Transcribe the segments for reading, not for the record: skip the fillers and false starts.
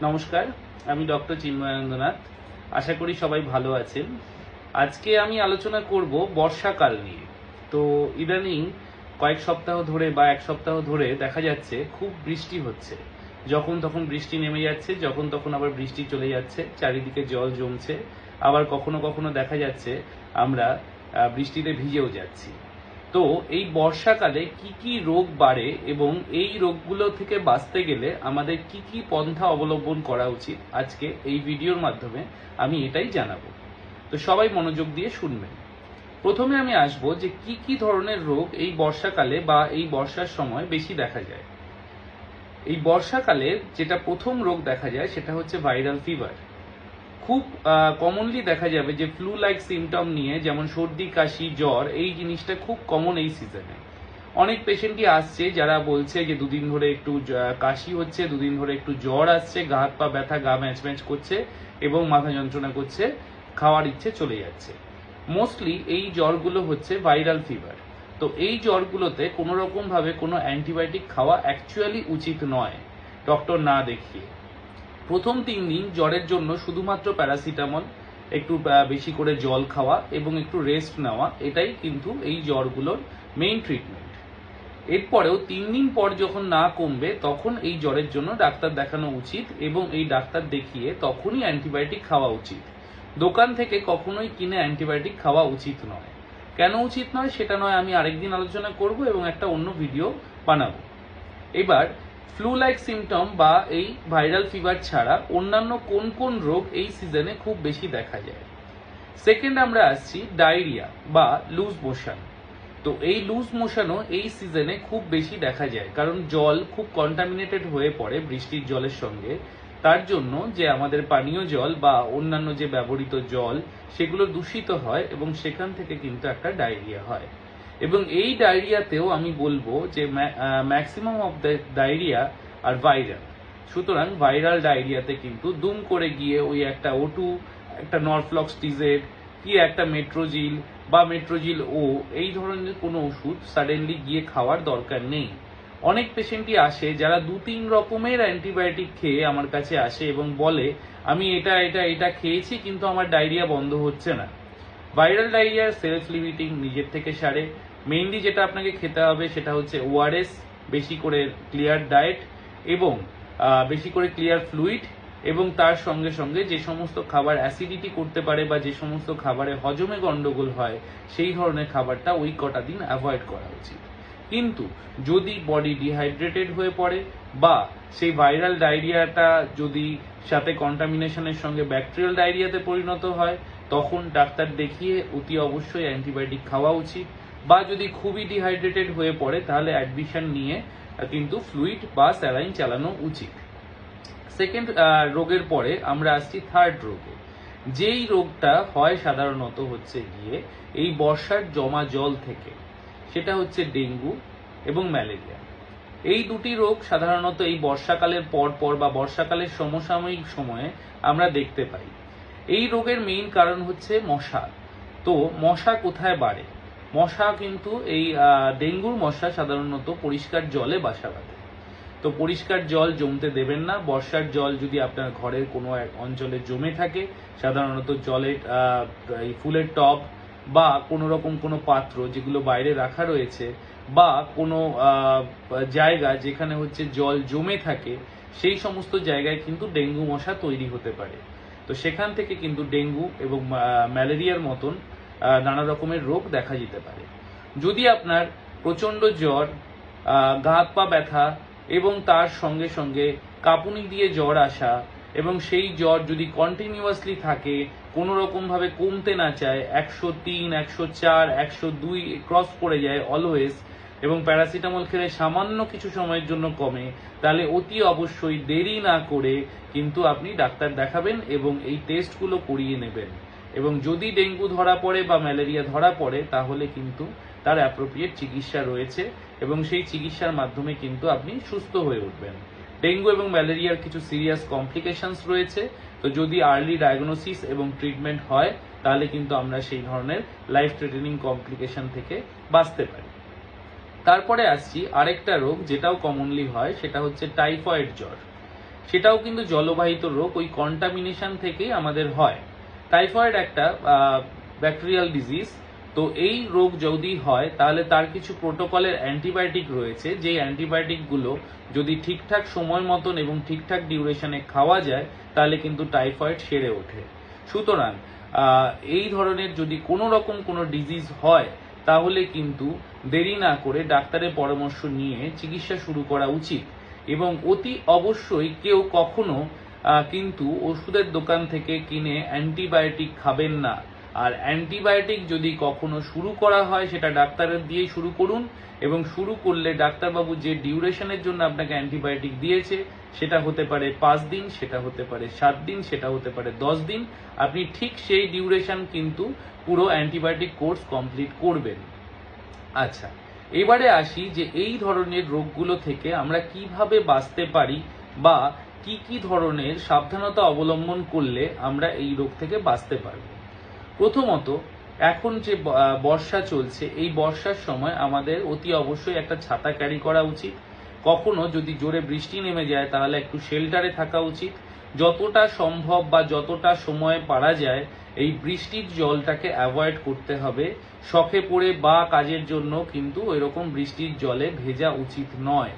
নমস্কার, আমি ডক্টর চিন্ময়ানন্দনাথ। আশা করি সবাই ভালো আছেন। আজকে আমি আলোচনা করব বর্ষাকাল নিয়ে। তো ইদানিং কয়েক সপ্তাহ ধরে বা এক সপ্তাহ ধরে দেখা যাচ্ছে খুব বৃষ্টি হচ্ছে। যখন তখন বৃষ্টি নেমে যাচ্ছে, যখন তখন আবার বৃষ্টি চলে যাচ্ছে, চারিদিকে জল জমছে। আবার কখনো কখনো দেখা যাচ্ছে আমরা বৃষ্টিতে ভিজেও যাচ্ছি। তো এই বর্ষাকালে কি কি রোগ বাড়ে এবং এই রোগগুলো থেকে বাঁচতে গেলে আমাদের কি কি পন্থা অবলম্বন করা উচিত, আজকে এই ভিডিওর মাধ্যমে আমি এটাই জানাবো। তো সবাই মনোযোগ দিয়ে শুনবেন। প্রথমে আমি আসবো যে কি কি ধরনের রোগ এই বর্ষাকালে বা এই বর্ষার সময় বেশি দেখা যায়। এই বর্ষাকালে যেটা প্রথম রোগ দেখা যায় সেটা হচ্ছে ভাইরাল ফিভার। খুব কমনলি দেখা যাবে যে ফ্লু লাইক সিমটম নিয়ে, যেমন সর্দি, কাশি, জ্বর, এই জিনিসটা খুব কমন এই সিজনে। অনেক পেশেন্টই আসছে যারা বলছে যে দুদিন ধরে একটু কাশি হচ্ছে, দুদিন ধরে একটু জ্বর আসছে, গা হাত পা ব্যথা, গা ম্যাচ ম্যাচ করছে এবং মাথা যন্ত্রণা করছে, খাওয়ার ইচ্ছে চলে যাচ্ছে। মোস্টলি এই জ্বরগুলো হচ্ছে ভাইরাল ফিভার। তো এই জ্বরগুলোতে কোনো রকম ভাবে কোনো অ্যান্টিবায়োটিক খাওয়া অ্যাকচুয়ালি উচিত নয় ডক্টর না দেখিয়ে। প্রথম 3 দিন জ্বরের জন্য শুধুমাত্র প্যারাসিটামল, একটু বেশি করে জল খাওয়া এবং একটু রেস্ট নেওয়া, এটাই কিন্তু এই জ্বরগুলোর মেইন ট্রিটমেন্ট। এরপরেও 3 দিন পর যখন না কমবে তখন এই জ্বরের জন্য ডাক্তার দেখানো উচিত এবং এই ডাক্তার দেখিয়ে তখনই অ্যান্টিবায়োটিক খাওয়া উচিত। দোকান থেকে কখনোই কিনে অ্যান্টিবায়োটিক খাওয়া উচিত নয়। কেন উচিত নয় সেটা নয় আমি আরেকদিন আলোচনা করব এবং একটা অন্য ভিডিও বানাবো। এবার ফ্লু লাইক সিমটম বা এই ভাইরাল ফিভার ছাড়া অন্যান্য কোন কোন রোগ এই সিজনে খুব বেশি দেখা যায়। সেকেন্ড আমরা আসছি ডায়রিয়া বা লুজ মোশন। তো এই লুজ মোশনও এই সিজনে খুব বেশি দেখা যায়, কারণ জল খুব কন্টামিনেটেড হয়ে পড়ে বৃষ্টির জলের সঙ্গে। তার জন্য যে আমাদের পানীয় জল বা অন্যান্য যে ব্যবহৃত জল সেগুলো দূষিত হয় এবং সেখান থেকে কিন্তু একটা ডায়রিয়া হয়। এবং এই ডায়রিয়াতেও আমি বলবো যে ম্যাক্সিমাম অফ দ্য ডায়রিয়া আর ভাইরাল। সুতরাং ভাইরাল ডায়রিয়াতে কিন্তু দুম করে গিয়ে ওই একটা O2, একটা নরফ্লক্স টিজেড, কি একটা মেট্রোজিল বা মেট্রোজিল ও, এই ধরনের কোনো ওষুধ সাডেনলি গিয়ে খাওয়ার দরকার নেই। অনেক পেশেন্টই আসে যারা 2-3 রকমের অ্যান্টিবায়োটিক খেয়ে আমার কাছে আসে এবং বলে আমি এটা এটা এটা খেয়েছি কিন্তু আমার ডায়রিয়া বন্ধ হচ্ছে না। ভাইরাল ডায়রিয়ার সেলফ লিমিটিং, নিজের থেকে সারে। মেইনলি যেটা আপনাকে খেতে হবে সেটা হচ্ছে ORS, বেশি করে ক্লিয়ার ডায়েট এবং বেশি করে ক্লিয়ার ফ্লুইড, এবং তার সঙ্গে সঙ্গে যে সমস্ত খাবার অ্যাসিডিটি করতে পারে বা যে সমস্ত খাবারে হজমে গন্ডগোল হয় সেই ধরনের খাবারটা ওই কটা দিন অ্যাভয়েড করা উচিত। কিন্তু যদি বডি ডিহাইড্রেটেড হয়ে পড়ে বা সেই ভাইরাল ডায়রিয়াটা যদি সাথে কন্টামিনেশনের সঙ্গে ব্যাকটেরিয়াল ডায়রিয়াতে পরিণত হয়, তখন ডাক্তার দেখিয়ে অতি অবশ্যই অ্যান্টিবায়োটিক খাওয়া উচিত। বা যদি খুবই ডিহাইড্রেটেড হয়ে পড়ে তাহলে অ্যাডমিশন নিয়ে কিন্তু ফ্লুইড বা স্যালাইন চালানো উচিত। সেকেন্ড রোগের পরে আমরা আসছি থার্ড রোগে। যেই রোগটা হয় সাধারণত হচ্ছে গিয়ে এই বর্ষার জমা জল থেকে, সেটা হচ্ছে ডেঙ্গু এবং ম্যালেরিয়া। এই দুটি রোগ সাধারণত এই বর্ষাকালের পর বা বর্ষাকালের সমসাময়িক সময়ে আমরা দেখতে পাই। এই রোগের মেইন কারণ হচ্ছে মশা। তো মশা কোথায় বাড়ে? মশা কিন্তু এই ডেঙ্গুর মশা সাধারণত পরিষ্কার জলে বাসা বাঁধে। তো পরিষ্কার জল জমতে দেবেন না। বর্ষার জল যদি আপনার ঘরের কোনো এক অঞ্চলে জমে থাকে, সাধারণত জলের ফুলের টব বা কোনো রকম কোনো পাত্র যেগুলো বাইরে রাখা রয়েছে বা কোনো জায়গা যেখানে হচ্ছে জল জমে থাকে, সেই সমস্ত জায়গায় কিন্তু ডেঙ্গু মশা তৈরি হতে পারে। তো সেখান থেকে কিন্তু ডেঙ্গু এবং ম্যালেরিয়ার মতন নানা রকমের রোগ দেখা যেতে পারে। যদি আপনার প্রচন্ড জ্বর, গা হাত পা ব্যথা এবং তার সঙ্গে সঙ্গে কাঁপুনি দিয়ে জ্বর আসা, এবং সেই জ্বর যদি কন্টিনিউয়াসলি থাকে, কোনো রকম ভাবে কমতে না চায়, 103, 104, 102 ক্রস করে যায় অলওয়েজ, এবং প্যারাসিটামল খেলে সামান্য কিছু সময়ের জন্য কমে, তাহলে অতি অবশ্যই দেরি না করে কিন্তু আপনি ডাক্তার দেখাবেন এবং এই টেস্টগুলো করিয়ে নেবেন। এবং যদি ডেঙ্গু ধরা পড়ে বা ম্যালেরিয়া ধরা পড়ে তাহলে কিন্তু তার অ্যাপ্রোপ্রিয়েট চিকিৎসা রয়েছে এবং সেই চিকিৎসার মাধ্যমে কিন্তু আপনি সুস্থ হয়ে উঠবেন। ডেঙ্গু এবং ম্যালেরিয়ার কিছু সিরিয়াস কমপ্লিকেশনস রয়েছে। তো যদি আর্লি ডায়াগনোসিস এবং ট্রিটমেন্ট হয় তাহলে কিন্তু আমরা সেই ধরনের লাইফ থ্রেটেনিং কমপ্লিকেশন থেকে বাঁচতে পারি। তারপরে আসছি আরেকটা রোগ যেটাও কমনলি হয়, সেটা হচ্ছে টাইফয়েড জ্বর। সেটাও কিন্তু জলবাহিত রোগ, ওই কন্টামিনেশন থেকেই আমাদের হয়। টাইফয়েড একটা ব্যাকটেরিয়াল ডিজিজ। তো এই রোগ যদি হয় তাহলে তার কিছু প্রোটোকলের অ্যান্টিবায়োটিক রয়েছে, যে অ্যান্টিবায়োটিকগুলো যদি ঠিকঠাক সময় মতন এবং ঠিকঠাক ডিউরেশনে খাওয়া যায় তাহলে কিন্তু টাইফয়েড সেরে ওঠে। সুতরাং এই ধরনের যদি কোনো রকম কোনো ডিজিজ হয় তাহলে কিন্তু দেরি না করে ডাক্তারের পরামর্শ নিয়ে চিকিৎসা শুরু করা উচিত। এবং অতি অবশ্যই কেউ কখনো কিন্তু ওষুধের দোকান থেকে কিনে অ্যান্টিবায়োটিক খাবেন না। আর অ্যান্টিবায়োটিক যদি কখনো শুরু করা হয় সেটা ডাক্তারের দিয়েই শুরু করুন, এবং শুরু করলে ডাক্তারবাবু যে ডিউরেশনের জন্য আপনাকে অ্যান্টিবায়োটিক দিয়েছে সেটা হতে পারে 5 দিন, সেটা হতে পারে 7 দিন, সেটা হতে পারে 10 দিন। আপনি ঠিক সেই ডিউরেশন কিন্তু পুরো অ্যান্টিবায়োটিক কোর্স কমপ্লিট করবেন। আচ্ছা, এবারে আসি যে এই ধরনের রোগগুলো থেকে আমরা কিভাবে বাঁচতে পারি বা কি কি ধরনের সাবধানতা অবলম্বন করলে আমরা এই রোগ থেকে বাঁচতে পারব। প্রথমত, এখন যে বর্ষা চলছে, এই বর্ষার সময় আমাদের অতি অবশ্যই একটা ছাতা ক্যারি করা উচিত। কখনো যদি জোরে বৃষ্টি নেমে যায় তাহলে একটু শেল্টারে থাকা উচিত। যতটা সম্ভব বা যতটা সময় পারা যায় এই বৃষ্টির জলটাকে অ্যাভয়েড করতে হবে। শখে পড়ে বা কাজের জন্য কিন্তু ওইরকম বৃষ্টির জলে ভেজা উচিত নয়।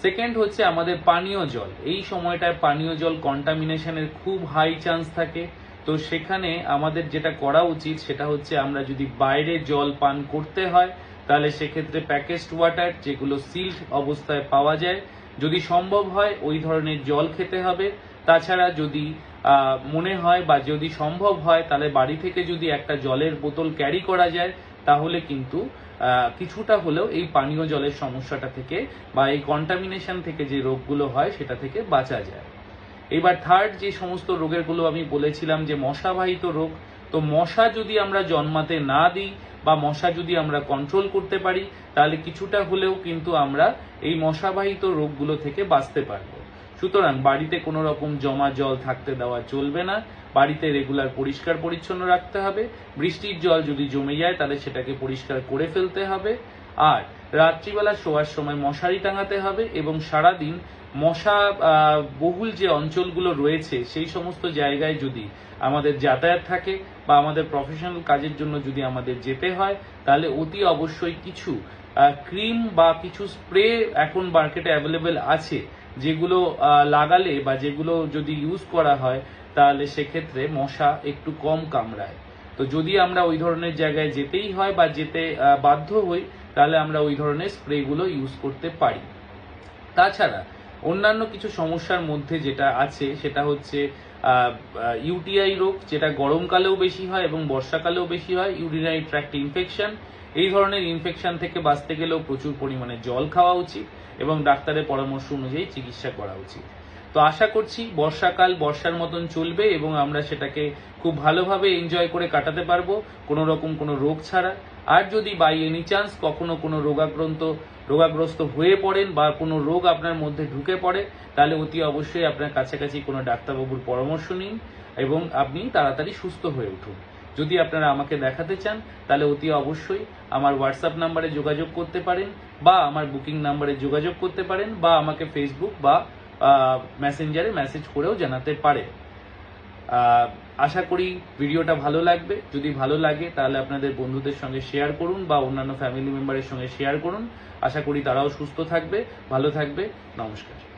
সেকেন্ড হচ্ছে আমাদের পানীয় জল। এই সময়টায় পানীয় জল কন্টামিনেশনের খুব হাই চান্স থাকে। তো সেখানে আমাদের যেটা করা উচিত সেটা হচ্ছে আমরা যদি বাইরে জল পান করতে হয় তাহলে সেক্ষেত্রে প্যাকেজড ওয়াটার, যেগুলো সিল্ড অবস্থায় পাওয়া যায়, যদি সম্ভব হয় ওই ধরনের জল খেতে হবে। তাছাড়া যদি মনে হয় বা যদি সম্ভব হয় তাহলে বাড়ি থেকে যদি একটা জলের বোতল ক্যারি করা যায় তাহলে কিন্তু কিছুটা হলেও এই পানীয় জলের সমস্যাটা থেকে বা এই কন্টামিনেশন থেকে যে রোগগুলো হয় সেটা থেকে বাঁচা যায়। এবার থার্ড যে সমস্ত রোগের গুলো আমি বলেছিলাম যে মশাবাহিত রোগ, তো মশা যদি আমরা জন্মাতে না দিই বা মশা যদি আমরা কন্ট্রোল করতে পারি তাহলে কিছুটা হলেও কিন্তু আমরা এই মশাবাহিত রোগগুলো থেকে বাঁচতে পারবো। সুতরাং বাড়িতে কোনো রকম জমা জল থাকতে দেওয়া চলবে না, বাড়িতে রেগুলার পরিষ্কার পরিচ্ছন্ন রাখতে হবে। বৃষ্টির জল যদি জমে যায় তাহলে সেটাকে পরিষ্কার করে ফেলতে হবে। আর রাত্রিবেলা শোয়ার সময় মশারি টাঙাতে হবে, এবং সারাদিন মশা বহুল যে অঞ্চলগুলো রয়েছে সেই সমস্ত জায়গায় যদি আমাদের যাতায়াত থাকে বা আমাদের প্রফেশনাল কাজের জন্য যদি আমাদের যেতে হয় তাহলে অতি অবশ্যই কিছু ক্রিম বা কিছু স্প্রে এখন মার্কেটে অ্যাভেলেবেল আছে, যেগুলো লাগালে বা যেগুলো যদি ইউজ করা হয় তাহলে সেক্ষেত্রে মশা একটু কম কামড়ায়। তো যদি আমরা ওই ধরনের জায়গায় যেতেই হয় বা যেতে বাধ্য হই তাহলে আমরা ওই ধরনের স্প্রেগুলো ইউজ করতে পারি। তাছাড়া অন্যান্য কিছু সমস্যার মধ্যে যেটা আছে সেটা হচ্ছে ইউটিআই রোগ, যেটা গরমকালেও বেশি হয় এবং বর্ষাকালেও বেশি হয়, ইউরিনারি ট্র্যাক্ট ইনফেকশন। এই ধরনের ইনফেকশন থেকে বাঁচতে গেলেও প্রচুর পরিমাণে জল খাওয়া উচিত এবং ডাক্তারের পরামর্শ অনুযায়ী চিকিৎসা করা উচিত। তো আশা করছি বর্ষাকাল বর্ষার মতন চলবে এবং আমরা সেটাকে খুব ভালোভাবে এনজয় করে কাটাতে পারবো কোনো রকম কোনো রোগ ছাড়া। আর যদি বাই এনি চান্স কখনো কোনো রোগাগ্রস্ত হয়ে পড়েন বা কোনো রোগ আপনার মধ্যে ঢুকে পড়ে তাহলে অতি অবশ্যই আপনার কাছাকাছি কোনো ডাক্তারবাবুর পরামর্শ নিন এবং আপনি তাড়াতাড়ি সুস্থ হয়ে উঠুন। যদি আপনারা আমাকে দেখাতে চান তাহলে অতি অবশ্যই আমার হোয়াটসঅ্যাপ নাম্বারে যোগাযোগ করতে পারেন বা আমার বুকিং নাম্বারে যোগাযোগ করতে পারেন বা আমাকে ফেসবুক বা মেসেঞ্জারে মেসেজ করেও জানাতে পারে। আশা করি ভিডিওটা ভালো লাগবে। যদি ভালো লাগে তাহলে আপনাদের বন্ধুদের সঙ্গে শেয়ার করুন বা অন্যান্য ফ্যামিলি মেম্বারের সঙ্গে শেয়ার করুন। আশা করি তারাও সুস্থ থাকবে, ভালো থাকবে। নমস্কার।